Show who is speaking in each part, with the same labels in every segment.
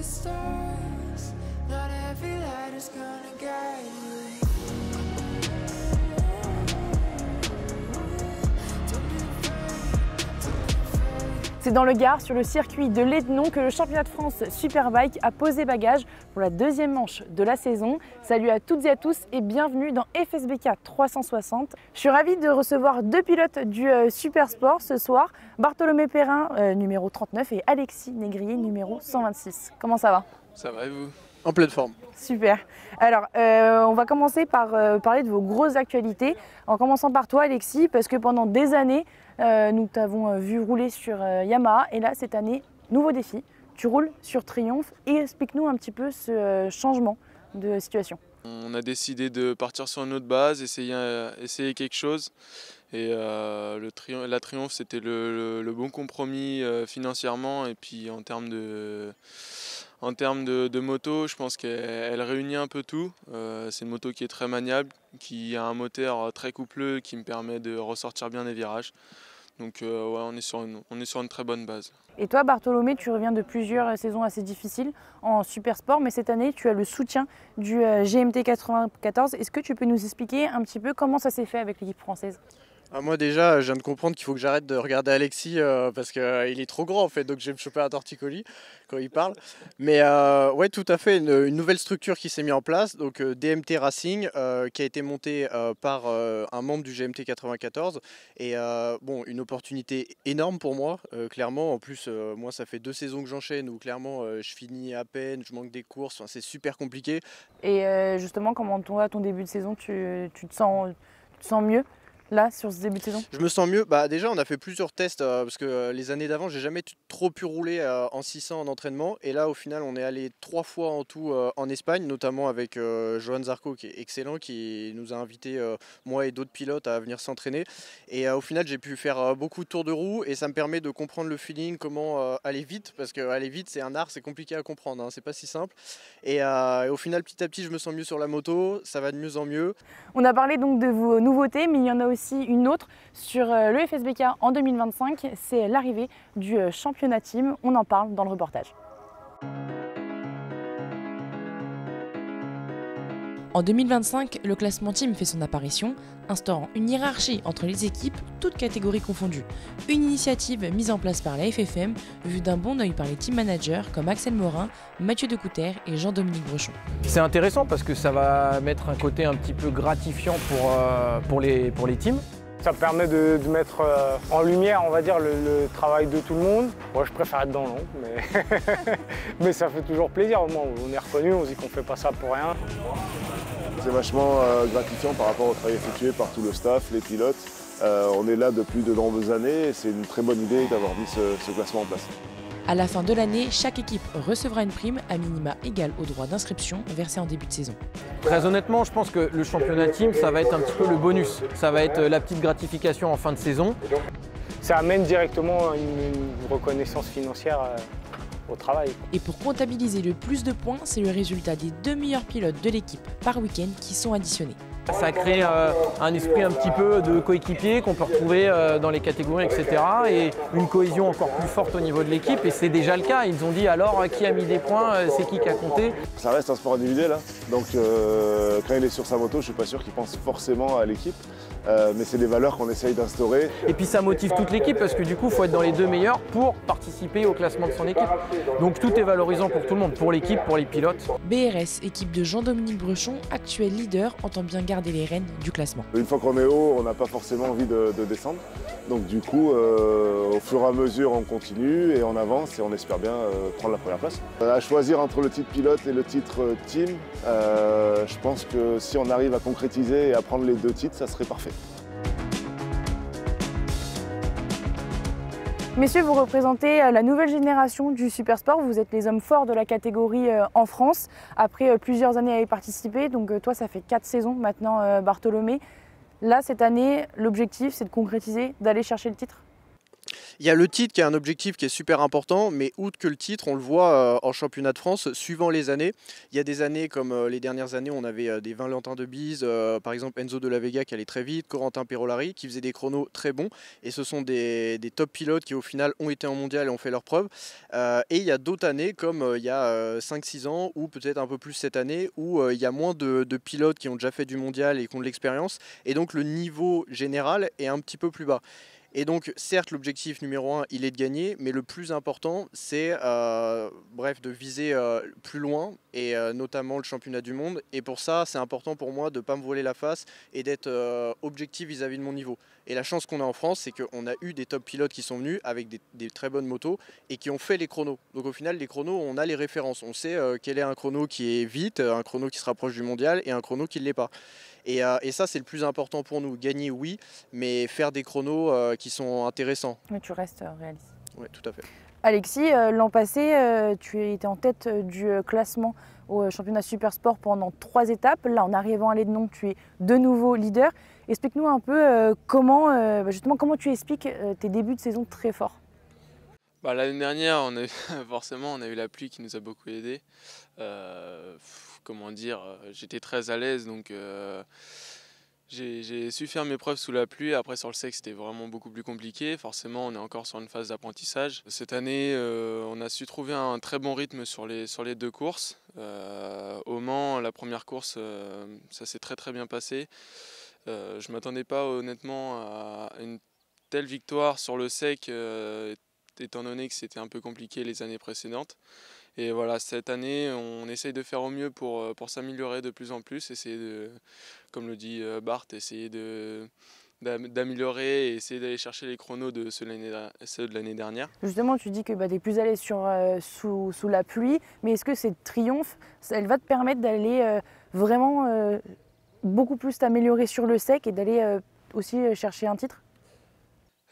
Speaker 1: with stars. Not every light is gonna guide you.
Speaker 2: C'est dans le Gard, sur le circuit de l'Édenon, que le championnat de France Superbike a posé bagage pour la deuxième manche de la saison. Salut à toutes et à tous et bienvenue dans FSBK 360. Je suis ravie de recevoir deux pilotes du Supersport ce soir, Bartholomé Perrin, numéro 39, et Alexis Négrier, numéro 126. Comment ça va?
Speaker 3: Ça va et vous? En pleine forme.
Speaker 2: Super. Alors, on va commencer par parler de vos grosses actualités, en commençant par toi, Alexis, parce que pendant des années, nous t'avons vu rouler sur Yamaha, et là, cette année, nouveau défi, tu roules sur Triumph. Et explique-nous un petit peu ce changement de situation.
Speaker 3: On a décidé de partir sur une autre base, essayer quelque chose. Et la Triumph, c'était le bon compromis financièrement, et puis en termes de moto, je pense qu'elle réunit un peu tout. C'est une moto qui est très maniable, qui a un moteur très coupleux qui me permet de ressortir bien des virages. Donc ouais, on est sur une très bonne base.
Speaker 2: Et toi, Bartholomé, tu reviens de plusieurs saisons assez difficiles en Supersport, mais cette année, tu as le soutien du GMT 94. Est-ce que tu peux nous expliquer un petit peu comment ça s'est fait avec l'équipe française?
Speaker 4: Moi déjà, je viens de comprendre qu'il faut que j'arrête de regarder Alexis parce qu'il est trop grand en fait, donc je vais me choper un torticolis quand il parle. Mais ouais, tout à fait, une nouvelle structure qui s'est mise en place, donc DMT Racing, qui a été montée par un membre du GMT 94. Et bon, une opportunité énorme pour moi, clairement. En plus, moi ça fait 2 saisons que j'enchaîne où clairement je finis à peine, je manque des courses, enfin, c'est super compliqué.
Speaker 2: Et justement, comment toi, ton début de saison, tu te sens mieux là, sur ce début de saison?
Speaker 4: Je me sens mieux. Bah, déjà, on a fait plusieurs tests parce que les années d'avant, j'ai jamais trop pu rouler en 600 en entraînement. Et là, au final, on est allé 3 fois en tout en Espagne, notamment avec Johan Zarco, qui est excellent, qui nous a invités, moi et d'autres pilotes, à venir s'entraîner. Et au final, j'ai pu faire beaucoup de tours de roue et ça me permet de comprendre le feeling, comment aller vite, parce que aller vite, c'est un art, c'est compliqué à comprendre, hein, c'est pas si simple. Et au final, petit à petit, je me sens mieux sur la moto, ça va de mieux en mieux.
Speaker 2: On a parlé donc de vos nouveautés, mais il y en a aussi une autre sur le FSBK en 2025, c'est l'arrivée du championnat team. On en parle dans le reportage.
Speaker 5: En 2025, le classement team fait son apparition, instaurant une hiérarchie entre les équipes, toutes catégories confondues. Une initiative mise en place par la FFM, vue d'un bon œil par les team managers comme Axel Morin, Mathieu Decouter et Jean-Dominique Brechon.
Speaker 6: C'est intéressant parce que ça va mettre un côté un petit peu gratifiant pour les teams.
Speaker 7: Ça permet de mettre en lumière, on va dire, le travail de tout le monde. Moi, je préfère être dans l'ombre, mais ça fait toujours plaisir. Au moins, on est reconnu, on se dit qu'on ne fait pas ça pour rien.
Speaker 8: C'est vachement gratifiant par rapport au travail effectué par tout le staff, les pilotes. On est là depuis de nombreuses années et c'est une très bonne idée d'avoir mis ce classement en place.
Speaker 5: À la fin de l'année, chaque équipe recevra une prime à minima égale au droit d'inscription versé en début de saison.
Speaker 6: Très honnêtement, je pense que le championnat team, ça va être un petit peu le bonus. Ça va être la petite gratification en fin de saison.
Speaker 7: Ça amène directement une reconnaissance financière au travail.
Speaker 5: Et pour comptabiliser le plus de points, c'est le résultat des 2 meilleurs pilotes de l'équipe par week-end qui sont additionnés.
Speaker 6: Ça crée un esprit un petit peu de coéquipier qu'on peut retrouver dans les catégories, etc. Et une cohésion encore plus forte au niveau de l'équipe. Et c'est déjà le cas. Ils ont dit alors qui a mis des points, c'est qui a compté.
Speaker 8: Ça reste un sport individuel, hein. Donc quand il est sur sa moto, je ne suis pas sûr qu'il pense forcément à l'équipe. Mais c'est des valeurs qu'on essaye d'instaurer.
Speaker 6: Et puis ça motive toute l'équipe parce que du coup, il faut être dans les 2 meilleurs pour participer au classement de son équipe. Donc tout est valorisant pour tout le monde, pour l'équipe, pour les pilotes.
Speaker 5: BRS, équipe de Jean-Dominique Brechon, actuel leader, entend bien garder les rênes du classement.
Speaker 8: Une fois qu'on est haut, on n'a pas forcément envie de descendre. Donc du coup, au fur et à mesure, on continue et on avance et on espère bien prendre la première place. À choisir entre le titre pilote et le titre team, je pense que si on arrive à concrétiser et à prendre les 2 titres, ça serait parfait.
Speaker 2: Messieurs, vous représentez la nouvelle génération du Supersport. Vous êtes les hommes forts de la catégorie en France. Après plusieurs années à y participer, donc toi, ça fait 4 saisons maintenant, Bartholomé. Là, cette année, l'objectif, c'est de concrétiser, d'aller chercher le titre?
Speaker 4: Il y a le titre qui est un objectif qui est super important, mais outre que le titre, on le voit en championnat de France, suivant les années. Il y a des années comme les dernières années, on avait des Valentin de Bise, par exemple Enzo de la Vega qui allait très vite, Corentin Perolari qui faisait des chronos très bons, et ce sont des top pilotes qui au final ont été en mondial et ont fait leurs preuves. Et il y a d'autres années comme il y a 5-6 ans, ou peut-être un peu plus cette année, où il y a moins de pilotes qui ont déjà fait du mondial et qui ont de l'expérience, et donc le niveau général est un petit peu plus bas. Et donc, certes, l'objectif numéro 1, il est de gagner, mais le plus important, c'est de viser plus loin, et notamment le championnat du monde. Et pour ça, c'est important pour moi de ne pas me voiler la face et d'être objectif vis-à-vis de mon niveau. Et la chance qu'on a en France, c'est qu'on a eu des top pilotes qui sont venus avec des très bonnes motos et qui ont fait les chronos. Donc au final, les chronos, on a les références. On sait quel est un chrono qui est vite, un chrono qui se rapproche du mondial et un chrono qui ne l'est pas. Et ça, c'est le plus important pour nous. Gagner, oui, mais faire des chronos qui sont intéressants.
Speaker 2: Mais tu restes réaliste.
Speaker 4: Oui, tout à fait.
Speaker 2: Alexis, l'an passé, tu étais en tête du classement au championnat Super Sport pendant 3 étapes. Là, en arrivant à l'Ednon, tu es de nouveau leader. Explique-nous un peu comment tu expliques tes débuts de saison très forts.
Speaker 3: L'année dernière, forcément, on a eu la pluie qui nous a beaucoup aidé. J'étais très à l'aise, donc j'ai su faire mes preuves sous la pluie. Après, sur le sec, c'était vraiment beaucoup plus compliqué. Forcément, on est encore sur une phase d'apprentissage. Cette année, on a su trouver un très bon rythme sur les 2 courses. Au Mans, la première course, ça s'est très très bien passé. Je ne m'attendais pas honnêtement à une telle victoire sur le sec, étant donné que c'était un peu compliqué les années précédentes. Et voilà, cette année, on essaye de faire au mieux pour s'améliorer de plus en plus, essayer de, comme le dit Bart, essayer d'améliorer et essayer d'aller chercher les chronos de ceux de l'année dernière.
Speaker 2: Justement, tu dis que tu es plus à l'aise sous la pluie, mais est-ce que cette triomphe, elle va te permettre d'aller vraiment beaucoup plus t'améliorer sur le sec et d'aller aussi chercher un titre ?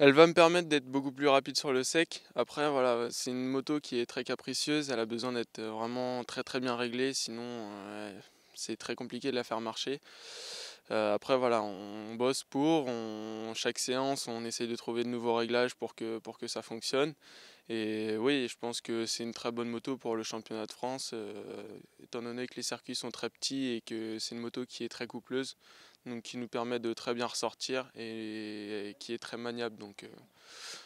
Speaker 3: Elle va me permettre d'être beaucoup plus rapide sur le sec. Après, voilà, c'est une moto qui est très capricieuse. Elle a besoin d'être vraiment très très bien réglée, sinon c'est très compliqué de la faire marcher. Après, voilà, on bosse chaque séance, on essaye de trouver de nouveaux réglages pour que ça fonctionne. Et oui, je pense que c'est une très bonne moto pour le championnat de France, étant donné que les circuits sont très petits et que c'est une moto qui est très coupleuse, donc qui nous permet de très bien ressortir et qui est très maniable. Donc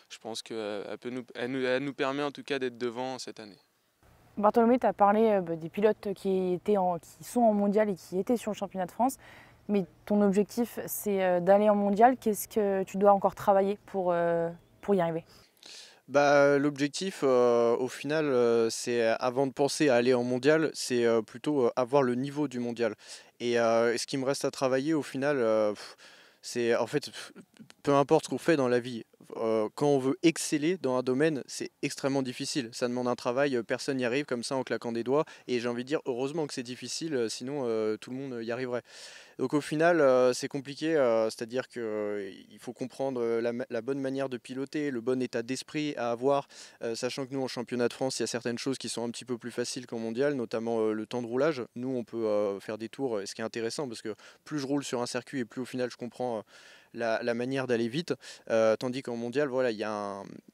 Speaker 3: je pense qu'elle nous permet en tout cas d'être devant cette année.
Speaker 2: Bartholomé, tu as parlé des pilotes qui sont en mondial et qui étaient sur le championnat de France. Mais ton objectif, c'est d'aller en mondial. Qu'est-ce que tu dois encore travailler pour y arriver ?
Speaker 4: L'objectif, au final, c'est avant de penser à aller en mondial, c'est plutôt avoir le niveau du mondial. Et ce qui me reste à travailler, au final, c'est en fait, peu importe ce qu'on fait dans la vie, quand on veut exceller dans un domaine, c'est extrêmement difficile. Ça demande un travail, personne n'y arrive comme ça en claquant des doigts. Et j'ai envie de dire, heureusement que c'est difficile, sinon tout le monde y arriverait. Donc au final, c'est compliqué, c'est-à-dire qu'il faut comprendre la bonne manière de piloter, le bon état d'esprit à avoir, sachant que nous en championnat de France, il y a certaines choses qui sont un petit peu plus faciles qu'en mondial, notamment le temps de roulage. Nous, on peut faire des tours, ce qui est intéressant, parce que plus je roule sur un circuit et plus au final je comprends la manière d'aller vite, tandis qu'en mondial, voilà,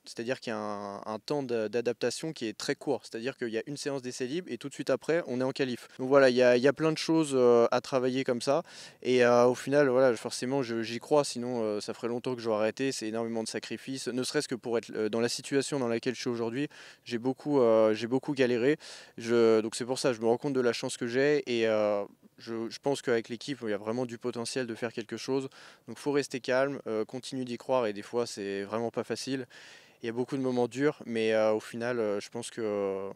Speaker 4: c'est-à-dire qu'il y a un temps d'adaptation qui est très court, c'est-à-dire qu'il y a une séance d'essai libre et tout de suite après, on est en qualif. Donc voilà, il y a plein de choses à travailler comme ça, et au final, voilà, forcément, j'y crois, sinon ça ferait longtemps que j'aurais arrêté. C'est énormément de sacrifices, ne serait-ce que pour être dans la situation dans laquelle je suis aujourd'hui. J'ai beaucoup galéré, donc c'est pour ça, je me rends compte de la chance que j'ai, et je pense qu'avec l'équipe, il y a vraiment du potentiel de faire quelque chose. Donc il faut rester calme, continue d'y croire, et des fois c'est vraiment pas facile. Il y a beaucoup de moments durs, mais au final, je pense que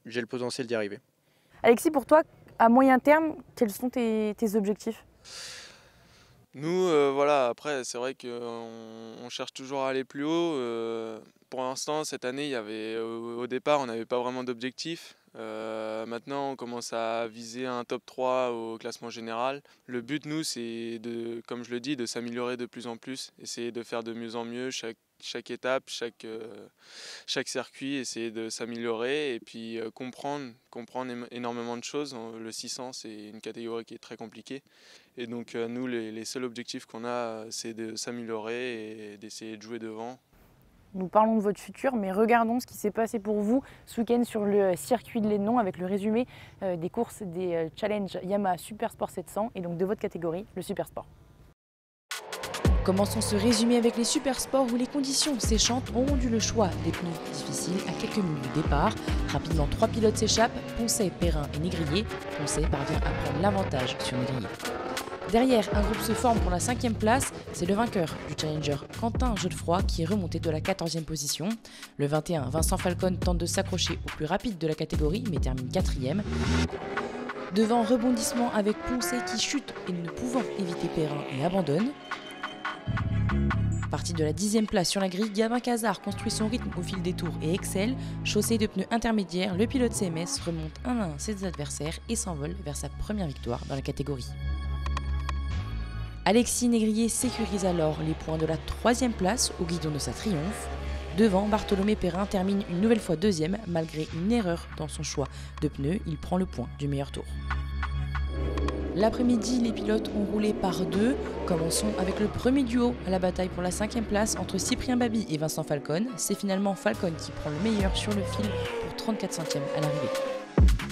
Speaker 4: j'ai le potentiel d'y arriver.
Speaker 2: Alexis, pour toi, à moyen terme, quels sont tes objectifs ?
Speaker 3: Nous, voilà, après, c'est vrai qu'on cherche toujours à aller plus haut. Pour l'instant, cette année, au départ, on n'avait pas vraiment d'objectif. Maintenant, on commence à viser un top 3 au classement général. Le but, nous, c'est, comme je le dis, de s'améliorer de plus en plus, essayer de faire de mieux en mieux chaque étape, chaque circuit, essayer de s'améliorer et puis comprendre énormément de choses. Le 600, c'est une catégorie qui est très compliquée. Et donc nous, les seuls objectifs qu'on a, c'est de s'améliorer et d'essayer de jouer devant.
Speaker 2: nous parlons de votre futur, mais regardons ce qui s'est passé pour vous ce week-end sur le circuit de Lédenon avec le résumé des courses des Challenge Yamaha Super Sport 700 et donc de votre catégorie, le Super Sport.
Speaker 5: Commençons ce résumé avec les super sports où les conditions séchantes ont rendu le choix des pneus difficiles à quelques minutes du départ. Rapidement, 3 pilotes s'échappent, Poncet, Perrin et Négrier. Poncet parvient à prendre l'avantage sur Négrier. Derrière, un groupe se forme pour la 5e place. C'est le vainqueur du Challenger, Quentin Godefroy, qui est remonté de la 14e position. Le 21, Vincent Falcon tente de s'accrocher au plus rapide de la catégorie, mais termine 4e. Devant, rebondissement avec Poncet qui chute et ne pouvant éviter Perrin et abandonne. Parti de la 10e place sur la grille, Gabin Cazard construit son rythme au fil des tours et excelle. Chaussé de pneus intermédiaires, le pilote CMS remonte 1 à 1 ses adversaires et s'envole vers sa première victoire dans la catégorie. Alexis Négrier sécurise alors les points de la 3e place au guidon de sa triomphe. Devant, Bartholomé Perrin termine une nouvelle fois 2e malgré une erreur dans son choix de pneus. Il prend le point du meilleur tour. L'après-midi, les pilotes ont roulé par 2. Commençons avec le premier duo à la bataille pour la 5e place entre Cyprien Baby et Vincent Falcon. C'est finalement Falcon qui prend le meilleur sur le fil pour 34 centièmes à l'arrivée.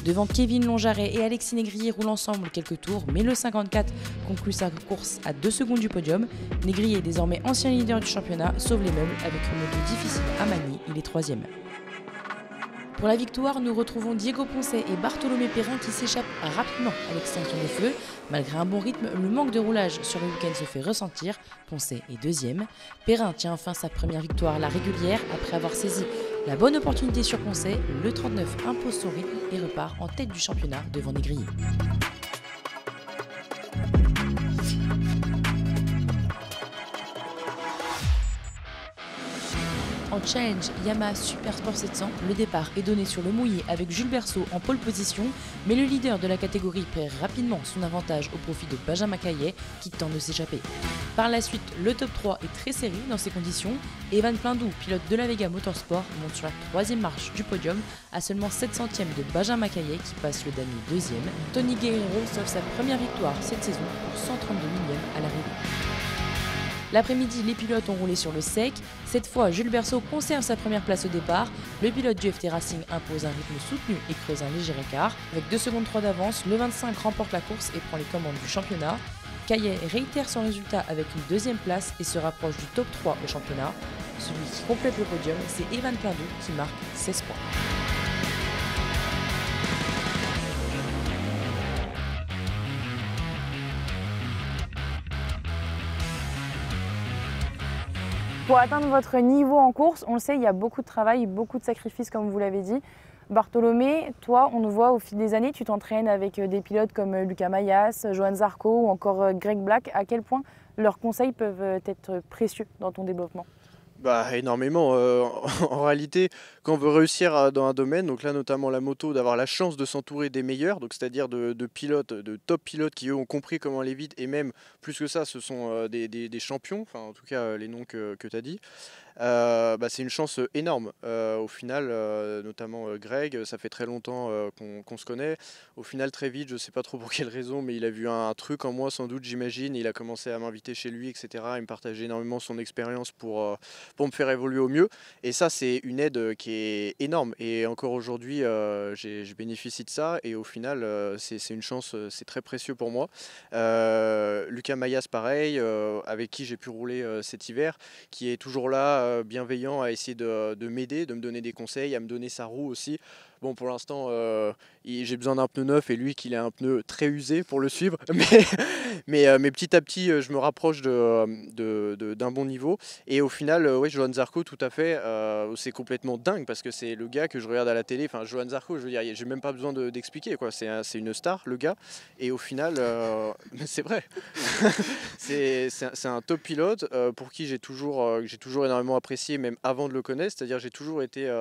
Speaker 5: Devant, Kevin Longaret et Alexis Négrier roulent ensemble quelques tours, mais le 54 conclut sa course à 2 secondes du podium. Négrier, désormais ancien leader du championnat, sauve les meubles avec une moto difficile à manier, il est 3e. Pour la victoire, nous retrouvons Diego Poncet et Bartholomé Perrin qui s'échappent rapidement à l'extinction des feux. Malgré un bon rythme, le manque de roulage sur le week-end se fait ressentir. Poncet est 2e. Perrin tient enfin sa première victoire à la régulière après avoir saisi la bonne opportunité sur Poncet. Le 39 impose son rythme et repart en tête du championnat devant Négrier. En Challenge Yamaha Super Sport 700, le départ est donné sur le mouillé avec Jules Berceau en pole position, mais le leader de la catégorie perd rapidement son avantage au profit de Benjamin Caillet qui tente de s'échapper. Par la suite, le top 3 est très serré dans ces conditions. Evan Plindou, pilote de la Vega Motorsport, monte sur la 3e marche du podium à seulement 7 centièmes de Benjamin Caillet qui passe le damier 2e. Tony Guerrero sauve sa première victoire cette saison pour 132 millième à l'arrivée. L'après-midi, les pilotes ont roulé sur le sec. Cette fois, Jules Berceau conserve sa première place au départ. Le pilote du FT Racing impose un rythme soutenu et creuse un léger écart. Avec 2 secondes 3 d'avance, le 25 remporte la course et prend les commandes du championnat. Caillet réitère son résultat avec une 2e place et se rapproche du top 3 au championnat. Celui qui complète le podium, c'est Evan Plindou qui marque 16 points.
Speaker 2: Pour atteindre votre niveau en course, on le sait, il y a beaucoup de travail, beaucoup de sacrifices comme vous l'avez dit. Bartholomé, toi, on nous voit au fil des années, tu t'entraînes avec des pilotes comme Lucas Mayas, Johan Zarco ou encore Greg Black. À quel point leurs conseils peuvent être précieux dans ton développement ?
Speaker 4: Bah, énormément. En réalité, quand on veut réussir dans un domaine, donc là notamment la moto, d'avoir la chance de s'entourer des meilleurs, donc c'est-à-dire de pilotes, de top pilotes qui eux ont compris comment aller vite, et même plus que ça, ce sont des champions, enfin en tout cas les noms que tu as dit. C'est une chance énorme. Au final, notamment Greg, ça fait très longtemps qu'on se connaît. Au final, très vite, je ne sais pas trop pour quelle raison, mais il a vu un truc en moi sans doute, j'imagine. Il a commencé à m'inviter chez lui, etc. Il me partageait énormément son expérience pour me faire évoluer au mieux. Et ça, c'est une aide qui est énorme. Et encore aujourd'hui, je bénéficie de ça. Et au final, c'est une chance, c'est très précieux pour moi. Lucas Mayas, pareil, avec qui j'ai pu rouler cet hiver, qui est toujours là, bienveillant, à essayer de m'aider, de me donner des conseils, à me donner sa roue aussi. Bon, pour l'instant, j'ai besoin d'un pneu neuf et lui qu'il a un pneu très usé pour le suivre. Mais petit à petit, je me rapproche d'un bon niveau. Et au final, oui, Johan Zarco, tout à fait, c'est complètement dingue parce que c'est le gars que je regarde à la télé. Enfin, Johan Zarco, je veux dire, j'ai même pas besoin d'expliquer, quoi. C'est une star, le gars. Et au final, c'est vrai. c'est un top pilote pour qui j'ai toujours énormément apprécié, même avant de le connaître. C'est-à-dire, j'ai toujours été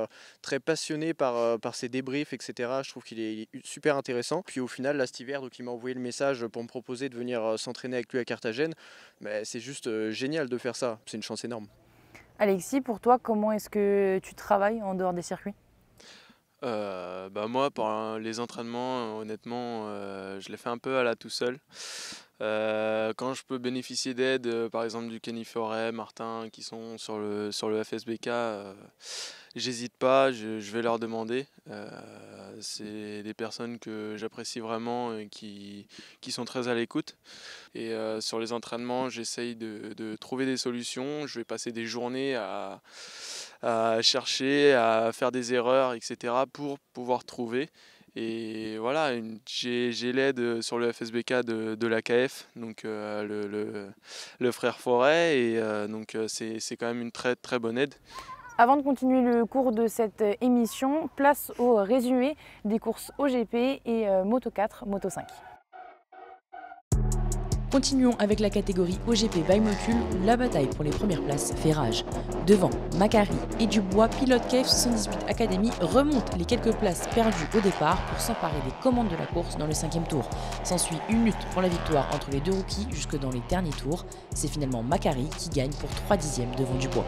Speaker 4: très passionné par ses débriefs, etc. Je trouve qu'il est super intéressant. Puis au final, là, cet hiver, donc il m'a envoyé le message pour me proposer de venir s'entraîner avec lui à Carthagène. Mais c'est juste génial de faire ça. C'est une chance énorme.
Speaker 2: Alexis, pour toi, comment est-ce que tu travailles en dehors des circuits ?
Speaker 3: Moi, pour les entraînements, honnêtement, je les fais un peu à la tout seul. Quand je peux bénéficier d'aide, par exemple du Kenny Forêt, Martin, qui sont sur le FSBK, j'hésite pas, je vais leur demander. C'est des personnes que j'apprécie vraiment et qui sont très à l'écoute. Et sur les entraînements, j'essaye de trouver des solutions. Je vais passer des journées à chercher, à faire des erreurs, etc. pour pouvoir trouver. Et voilà, j'ai l'aide sur le FSBK de l'AKF, donc le frère Forêt, et donc c'est quand même une très très bonne aide.
Speaker 2: Avant de continuer le cours de cette émission, place au résumé des courses OGP et Moto 4, Moto 5.
Speaker 5: Continuons avec la catégorie OGP by Motul où la bataille pour les premières places fait rage. Devant, Macari et Dubois, pilote KF78 Academy, remontent les quelques places perdues au départ pour s'emparer des commandes de la course dans le 5e tour. S'ensuit une lutte pour la victoire entre les deux rookies jusque dans les derniers tours. C'est finalement Macari qui gagne pour 3 dixièmes devant Dubois.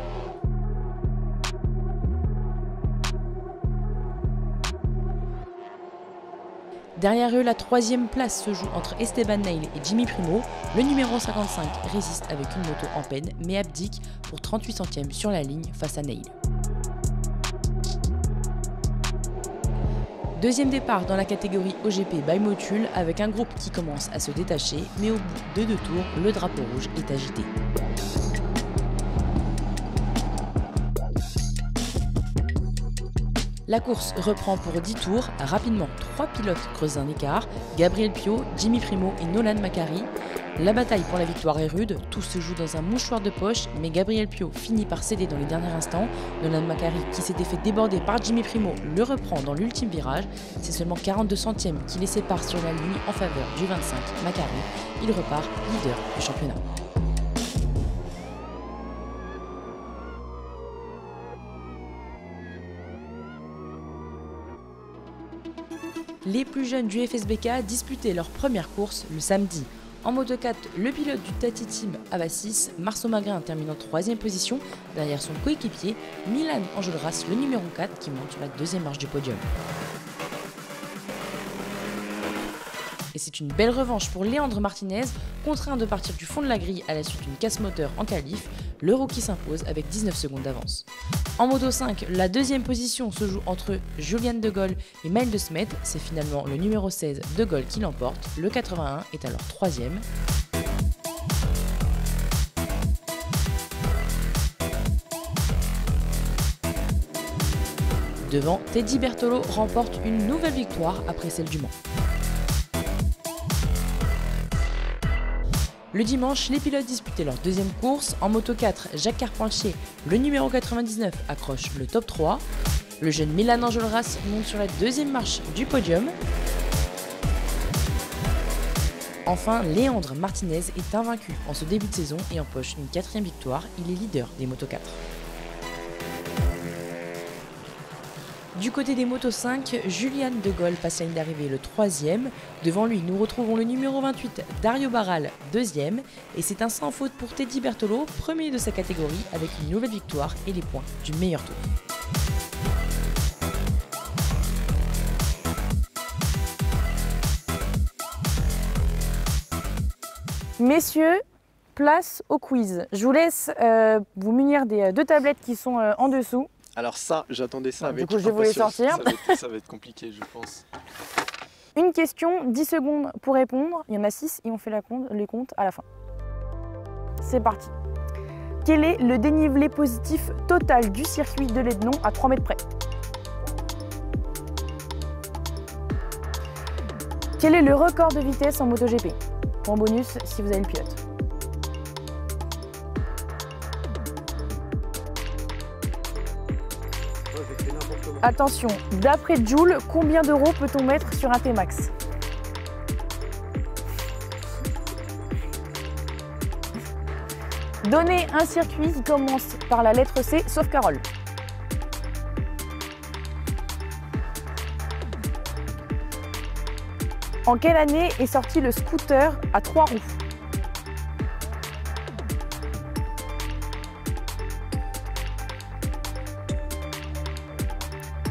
Speaker 5: Derrière eux, la 3e place se joue entre Esteban Neil et Jimmy Primo. Le numéro 55 résiste avec une moto en peine, mais abdique pour 38 centièmes sur la ligne face à Neil. Deuxième départ dans la catégorie OGP by Motul avec un groupe qui commence à se détacher, mais au bout de 2 tours, le drapeau rouge est agité. La course reprend pour 10 tours. Rapidement, 3 pilotes creusent un écart. Gabriel Piot, Jimmy Primo et Nolan Macari. La bataille pour la victoire est rude. Tout se joue dans un mouchoir de poche, mais Gabriel Piot finit par céder dans les derniers instants. Nolan Macari, qui s'était fait déborder par Jimmy Primo, le reprend dans l'ultime virage. C'est seulement 42 centièmes qui les séparent sur la ligne en faveur du 25 Macari. Il repart leader du championnat. Les plus jeunes du FSBK disputaient leur première course le samedi. En Moto 4, le pilote du Tati Team Avassis, Marceau Magrin, termine en 3e position derrière son coéquipier Milan Enjolras, le numéro 4, qui monte sur la 2e marche du podium. Et c'est une belle revanche pour Léandre Martinez, contraint de partir du fond de la grille à la suite d'une casse moteur en qualif. Le rookie s'impose avec 19 secondes d'avance. En Moto 5, la 2e position se joue entre Julian De Gaulle et Maël De Smet. C'est finalement le numéro 16 De Gaulle qui l'emporte. Le 81 est alors 3e. Devant, Teddy Bertolo remporte une nouvelle victoire après celle du Mans. Le dimanche, les pilotes disputaient leur 2e course. En Moto 4, Jacques Carpentier, le numéro 99, accroche le top 3. Le jeune Milan Enjolras monte sur la 2e marche du podium. Enfin, Léandre Martinez est invaincu en ce début de saison et empoche une 4e victoire. Il est leader des Moto 4. Du côté des Moto 5, Julian De Gaulle passe la ligne d'arrivée le 3e. Devant lui, nous retrouvons le numéro 28, Dario Barral, 2e. Et c'est un sans faute pour Teddy Bertolo, premier de sa catégorie, avec une nouvelle victoire et les points du meilleur tour.
Speaker 2: Messieurs, place au quiz. Je vous laisse vous munir des 2 tablettes qui sont en dessous.
Speaker 4: Alors ça, j'attendais ça avec
Speaker 2: Du coup, je vais vous les sortir.
Speaker 3: Ça va être compliqué, je pense.
Speaker 2: Une question, 10 secondes pour répondre. Il y en a 6 et on fait les comptes à la fin. C'est parti. Quel est le dénivelé positif total du circuit de l'Ednon à 3 mètres près? Quel est le record de vitesse en MotoGP? Point bonus si vous avez le pilote. Attention, d'après Joule, combien d'euros peut-on mettre sur un T-Max? Donnez un circuit qui commence par la lettre C, sauf Carole. En quelle année est sorti le scooter à 3 roues?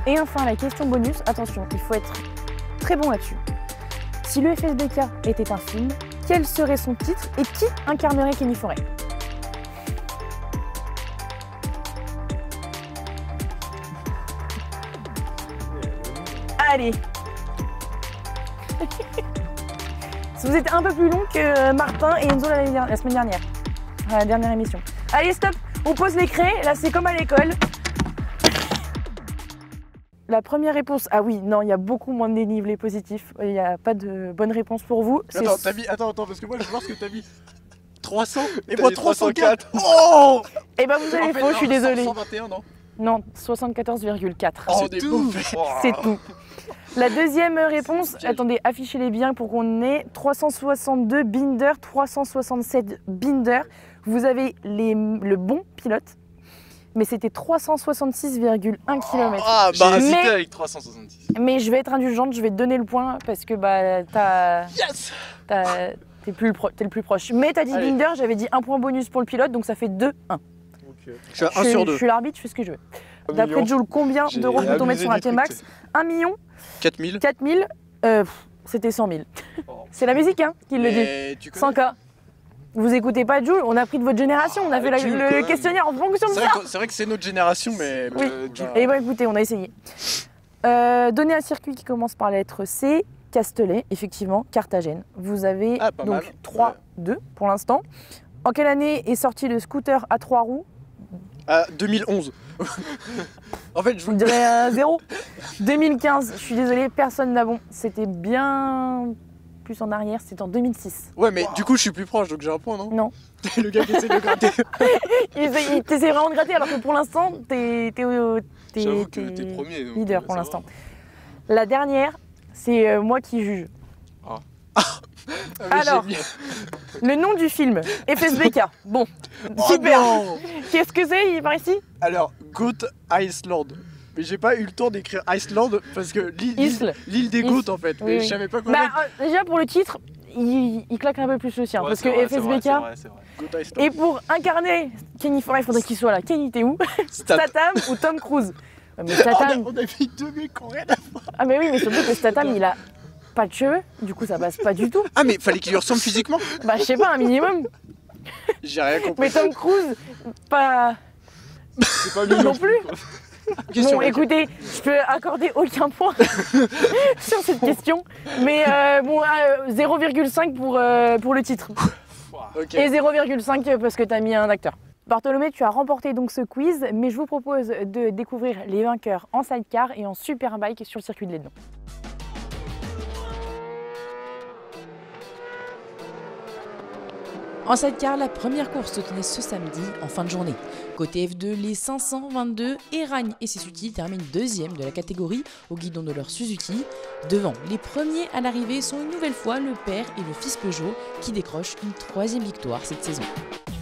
Speaker 2: Et enfin, la question bonus, attention, il faut être très bon là-dessus. Si le FSBK était un film, quel serait son titre et qui incarnerait Kenny Forêt? Allez. Vous êtes un peu plus long que Martin et Enzo la semaine dernière, à la dernière émission. Allez, stop, on pose les craies, là c'est comme à l'école. La première réponse, ah oui, non, il y a beaucoup moins de dénivelé positif. Il n'y a pas de bonne réponse pour vous.
Speaker 4: Attends, t'as mis... attends, parce que moi je veux voir ce que t'as mis. 300 et moi 304. Oh.
Speaker 2: Eh ben vous avez faux, je suis désolée.
Speaker 4: 121, non?
Speaker 2: Non, 74,4.
Speaker 4: Oh,
Speaker 2: c'est tout. C'est tout. La deuxième réponse, attendez, affichez-les bien pour qu'on ait 362 Binder, 367 Binder. Vous avez le bon pilote, mais c'était 366,1 km.
Speaker 3: Ah, bah, j'ai hésité avec 366.
Speaker 2: Mais je vais être indulgente, je vais te donner le point parce que bah t'es le plus proche. Mais t'as dit allez. Binder, j'avais dit un point bonus pour le pilote, donc ça fait 2-1.
Speaker 4: Okay. Je suis à 1 sur 2.
Speaker 2: Je suis l'arbitre, je fais ce que je veux. D'après Jules, combien d'euros peut-on mettre sur un T-Max? 1 million
Speaker 4: 4000.
Speaker 2: 4000, c'était 100 000. Oh. C'est la musique hein, qui le dit. 100K. Vous écoutez pas Jules, on a pris de votre génération, on a fait le questionnaire en fonction de ça.
Speaker 4: C'est vrai que c'est notre génération, mais...
Speaker 2: Oui. Et bah écoutez, on a essayé. Donnez un circuit qui commence par la lettre C, Castellet, effectivement, Carthagène. Vous avez donc 3-2 pour l'instant. En quelle année est sorti le scooter à 3 roues?
Speaker 4: 2011. En fait, je vous
Speaker 2: dirais 0. 2015, je suis désolée, personne n'a bon. C'était bien plus en arrière, c'était en 2006.
Speaker 4: Ouais, mais du coup, je suis plus proche, donc j'ai un point, non?
Speaker 2: Non.
Speaker 4: T'es le gars qui essaie de gratter.
Speaker 2: Il t'essaie vraiment de gratter, alors que pour l'instant, t'es
Speaker 3: premier,
Speaker 2: leader pour l'instant. La dernière, c'est moi qui juge. Alors, le nom du film, FSBK. Bon, super. Qu'est-ce que c'est par ici?
Speaker 4: Alors, Goat Iceland. Mais j'ai pas eu le temps d'écrire Iceland parce que l'île des Goats en fait.
Speaker 2: Oui,
Speaker 4: mais
Speaker 2: oui.
Speaker 4: je savais pas quoi
Speaker 2: mettre. Déjà pour le titre, il claque un peu plus le sien parce que FSBK.
Speaker 3: C'est vrai.
Speaker 2: Et pour incarner Kenny Forêt, il faudrait qu'il soit là. Kenny, t'es où? Statham ou Tom Cruise? Mais Statham.
Speaker 4: On a mis deux mecs qui ont rien à voir.
Speaker 2: Ah mais oui, mais surtout que Statham, il a pas de cheveux, du coup ça passe pas du tout.
Speaker 4: Ah mais fallait qu'il lui ressemble physiquement?
Speaker 2: Bah je sais pas, un minimum.
Speaker 4: J'ai rien compris.
Speaker 2: Mais Tom Cruise, pas...
Speaker 3: C'est pas lui
Speaker 2: non plus.
Speaker 4: Question,
Speaker 2: bon écoutez, je peux accorder aucun point sur cette question. Mais bon, 0,5 pour le titre. Okay. Et 0,5 parce que t'as mis un acteur. Bartholomé, tu as remporté donc ce quiz, mais je vous propose de découvrir les vainqueurs en sidecar et en superbike sur le circuit de l'Ednon. En sidecar, la première course se tenait ce samedi en fin de journée. Côté F2, les 522, Eragne et Suzuki terminent deuxième de la catégorie au guidon de leur Suzuki. Devant, les premiers à l'arrivée sont une nouvelle fois le père et le fils Peugeot qui décrochent une troisième victoire cette saison.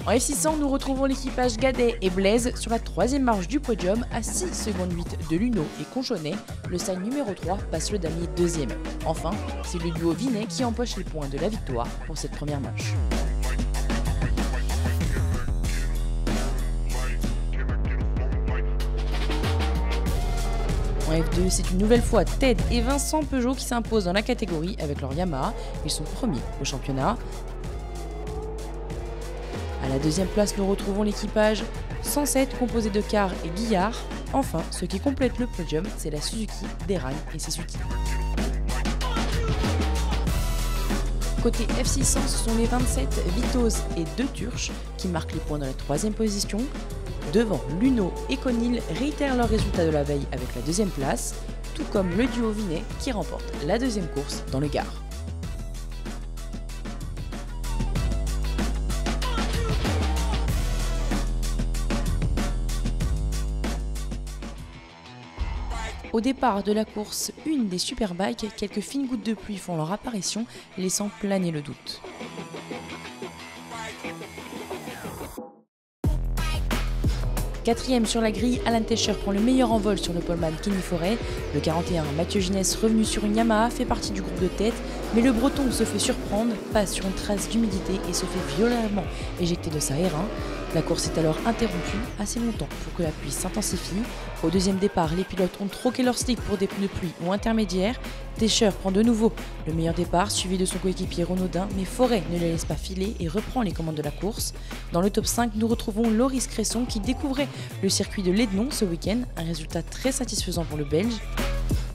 Speaker 2: En F600, nous retrouvons l'équipage Gadet et Blaise sur la troisième marche du podium à 6 secondes 8 de Luno et Conchonnet. Le signe numéro 3 passe le damier deuxième. Enfin, c'est le duo Vinet qui empoche les points de la victoire pour cette première manche. En F2, c'est une nouvelle fois Ted et Vincent Peugeot qui s'imposent dans la catégorie avec leur Yamaha. Ils sont premiers au championnat. À la deuxième place, nous retrouvons l'équipage 107 composé de Carr et Guillard. Enfin, ce qui complète le podium, c'est la Suzuki d'Eragne et Suzuki. Côté F600, ce sont les 27 Vitos et 2 Turches qui marquent les points dans la troisième position. Devant, Luno et Conil réitèrent leur résultat de la veille avec la deuxième place, tout comme le duo Vinet qui remporte la deuxième course dans le Gard. Au départ de la course, une des superbikes, quelques fines gouttes de pluie font leur apparition, laissant planer le doute. Quatrième sur la grille, Alan Tescher prend le meilleur envol sur le poleman Kenny Forêt. Le 41, Mathieu Ginès, revenu sur une Yamaha, fait partie du groupe de tête, mais le Breton se fait surprendre, passe sur une trace d'humidité et se fait violemment éjecter de sa R1.
Speaker 5: La course est alors interrompue assez longtemps pour que la pluie s'intensifie. Au deuxième départ, les pilotes ont troqué leur slick pour des pneus pluie ou intermédiaires. Techer prend de nouveau le meilleur départ, suivi de son coéquipier Renaudin, mais Forêt ne les laisse pas filer et reprend les commandes de la course. Dans le top 5, nous retrouvons Loris Cresson qui découvrait le circuit de Lédenon ce week-end, un résultat très satisfaisant pour le Belge.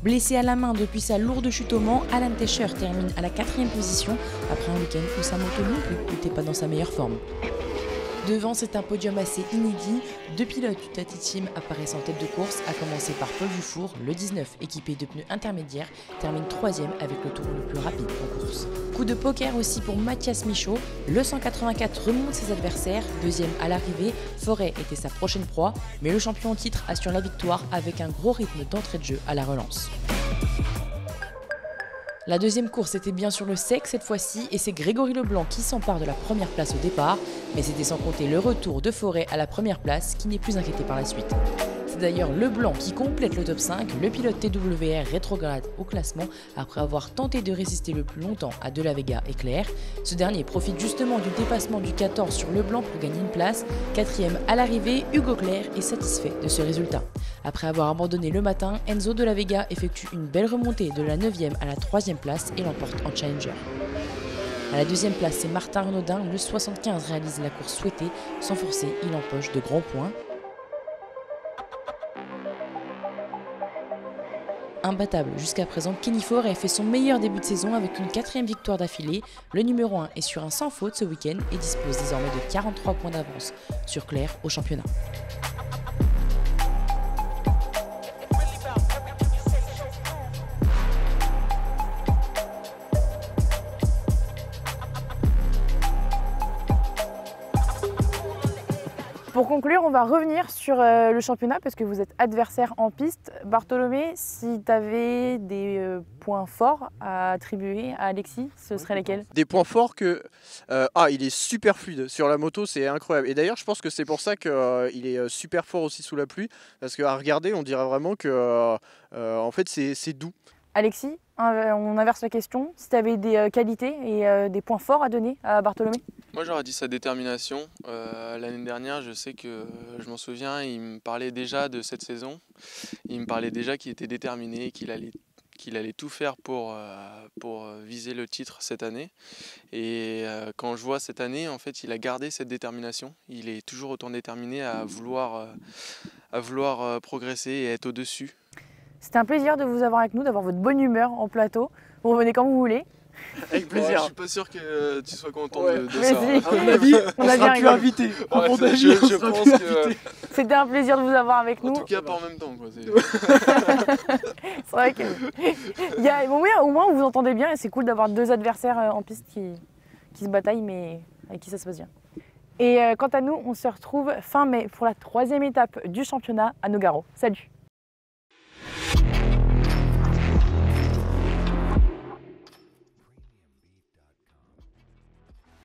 Speaker 5: Blessé à la main depuis sa lourde chute au Mans, Alan Techer termine à la 4e position après un week-end où sa moto non plus n'était pas dans sa meilleure forme. Devant, c'est un podium assez inédit. 2 pilotes du Tati Team apparaissent en tête de course, à commencer par Paul Dufour, le 19, équipé de pneus intermédiaires, termine 3e avec le tour le plus rapide en course. Coup de poker aussi pour Mathias Michaud, le 184 remonte ses adversaires, 2e à l'arrivée, Forêt était sa prochaine proie, mais le champion en titre assure la victoire avec un gros rythme d'entrée de jeu à la relance. La deuxième course était bien sur le sec cette fois-ci et c'est Grégory Leblanc qui s'empare de la première place au départ, mais c'était sans compter le retour de Forêt à la première place qui n'est plus inquiété par la suite. C'est d'ailleurs Leblanc qui complète le top 5, le pilote TWR rétrograde au classement après avoir tenté de résister le plus longtemps à De La Vega et Claire. Ce dernier profite justement du dépassement du 14 sur Leblanc pour gagner une place. 4e à l'arrivée, Hugo Claire est satisfait de ce résultat. Après avoir abandonné le matin, Enzo De La Vega effectue une belle remontée de la 9e à la 3e place et l'emporte en Challenger. À la 2e place, c'est Martin Renaudin, le 75 réalise la course souhaitée. Sans forcer, il empoche de grands points. Imbattable jusqu'à présent, Kenny Forêt fait son meilleur début de saison avec une 4e victoire d'affilée. Le numéro 1 est sur un sans faute ce week-end et dispose désormais de 43 points d'avance sur Claire au championnat.
Speaker 2: Pour conclure, on va revenir sur le championnat parce que vous êtes adversaire en piste. Bartholomé, si tu avais des points forts à attribuer à Alexis, ce seraient lesquels?
Speaker 4: Des points forts que... il est super fluide sur la moto, c'est incroyable. Et d'ailleurs, je pense que c'est pour ça qu'il est super fort aussi sous la pluie. Parce qu'à regarder, on dirait vraiment que en fait, c'est doux.
Speaker 2: Alexis, on inverse la question. Si tu avais des qualités et des points forts à donner à Bartholomé?
Speaker 3: Moi j'aurais dit sa détermination. L'année dernière, je sais que je m'en souviens, il me parlait déjà de cette saison. Il me parlait déjà qu'il était déterminé, qu'il allait tout faire pour viser le titre cette année. Et quand je vois cette année, en fait, il a gardé cette détermination. Il est toujours autant déterminé à vouloir progresser et être au-dessus.
Speaker 2: C'était un plaisir de vous avoir avec nous, d'avoir votre bonne humeur en plateau. Vous revenez quand vous voulez.
Speaker 4: Avec plaisir.
Speaker 3: Je suis pas sûr que tu sois content de
Speaker 2: Mais
Speaker 3: ça.
Speaker 2: si.
Speaker 4: À mon avis,
Speaker 2: on a bien rigolé.
Speaker 4: invité.
Speaker 3: Je pense que...
Speaker 2: C'était un plaisir de vous avoir avec nous.
Speaker 3: En tout cas, pas en même temps. Quoi.
Speaker 2: C'est vrai que... au moins, vous entendez bien et c'est cool d'avoir 2 adversaires en piste qui se bataillent, mais avec qui ça se passe bien. Et quant à nous, on se retrouve fin mai pour la 3e étape du championnat à Nogaro. Salut!